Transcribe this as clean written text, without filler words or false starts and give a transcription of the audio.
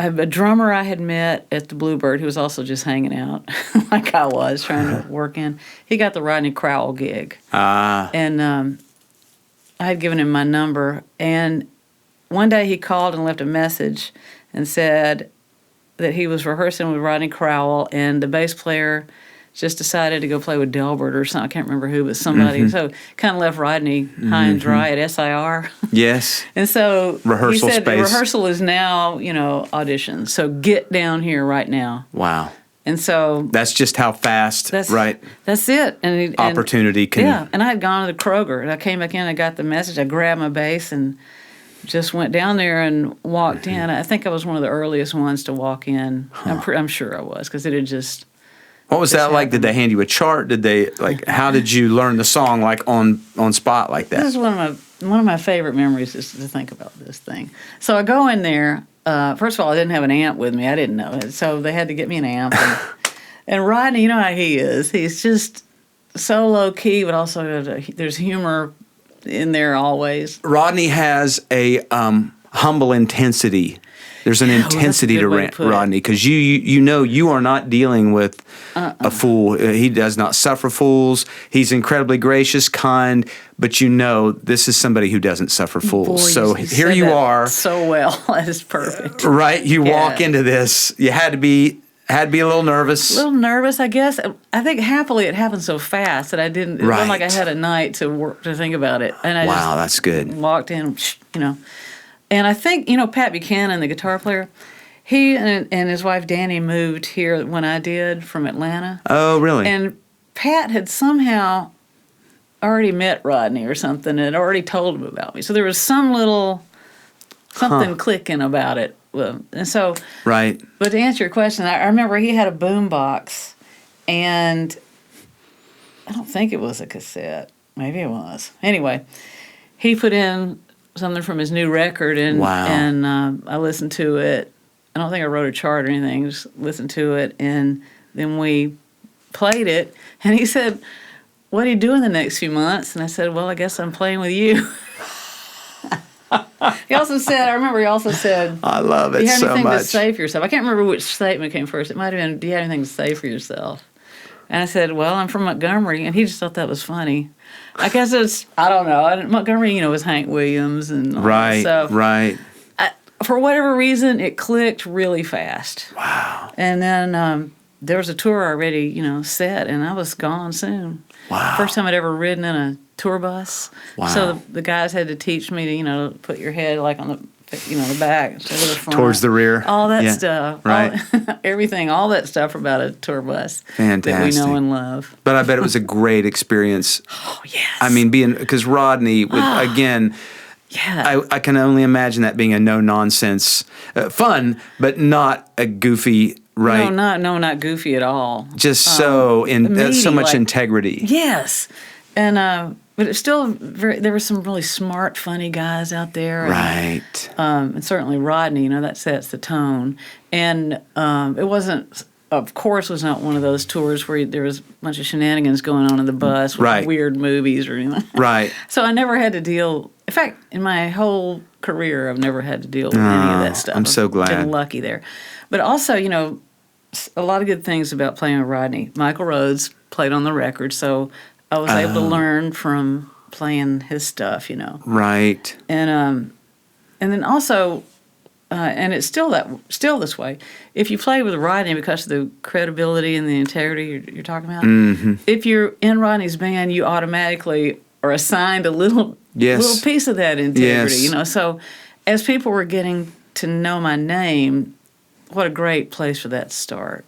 a drummer I had met at the Bluebird who was also just hanging out like I was, trying to work in. He got the Rodney Crowell gig. And I had given him my number. And one day he called and left a message and said that he was rehearsing with Rodney Crowell, and the bass player just decided to go play with Delbert or something. I can't remember who, but somebody. So kind of left Rodney high and dry at SIR. Yes. And so Rehearsal he said, space. rehearsal is now, audition. So get down here right now. Wow. And so that's just how fast, right? That's it. And opportunity can. Yeah. And I had gone to the Kroger, and I came back in. I got the message. I grabbed my bass and just went down there and walked in. I think I was one of the earliest ones to walk in. I'm sure I was, because it had just. What was that like? Did they hand you a chart? Did they how did you learn the song on spot like that? This is one of my favorite memories, is to think about this thing. So I go in there. First of all, I didn't have an amp with me. I didn't know it, so they had to get me an amp. And Rodney, you know how he is. He's just so low key, but also there's humor in there always. Rodney has a humble intensity. There's an intensity to Rodney, because you are not dealing with a fool. He does not suffer fools. He's incredibly gracious, kind, but this is somebody who doesn't suffer fools. Boy, so here you are. So well, that is perfect. Right, you walk into this. You had to be a little nervous. A little nervous, I guess. I think happily it happened so fast that I didn't. It wasn't like I had a night to think about it. And I that's good. Walked in, And I think, Pat Buchanan, the guitar player, he and his wife Danny moved here when I did, from Atlanta. Oh, really? And Pat had somehow already met Rodney or something and already told him about me. So there was something clicking about it. And so, right. But to answer your question, I remember he had a boom box, and I don't think it was a cassette. Maybe it was. Anyway, he put in something from his new record, and I listened to it. I don't think I wrote a chart or anything, just listened to it, and then we played it, and he said, "What are you doing the next few months?" And I said, "Well, I guess I'm playing with you." He also said, I love it so much. Do you have anything to say for yourself? I can't remember which statement came first. It might have been, do you have anything to say for yourself? And I said, well, I'm from Montgomery, and he just thought that was funny. I guess I don't know. Montgomery, was Hank Williams and all that stuff. Right. For whatever reason, it clicked really fast. Wow. And then there was a tour already, set, and I was gone soon. Wow. First time I'd ever ridden in a tour bus. Wow. So the guys had to teach me to, put your head like on the the back instead of the front. Towards the rear. All that stuff. Right. Everything, all that stuff about a tour bus. Fantastic. That we know and love. But I bet it was a great experience. Oh, yes. I mean, because Rodney, again, yeah. I can only imagine that being a no-nonsense, fun, but not a goofy, right? No, not goofy at all. Just so much integrity. Yes. And but it's still there were some really smart, funny guys out there. Right. And certainly Rodney, that sets the tone. And it wasn't, of course, was not one of those tours where there was a bunch of shenanigans going on in the bus with weird movies or anything. Right. So I never had to deal, in fact, in my whole career, I've never had to deal with any of that stuff. I'm so glad. I've been lucky there. But also, a lot of good things about playing with Rodney. Michael Rhodes played on the record, so I was able to learn from playing his stuff, Right. And then also, and it's still this way. If you play with Rodney, because of the credibility and the integrity you're talking about, if you're in Rodney's band, you automatically are assigned a little piece of that integrity. Yes. So as people were getting to know my name, what a great place for that to start.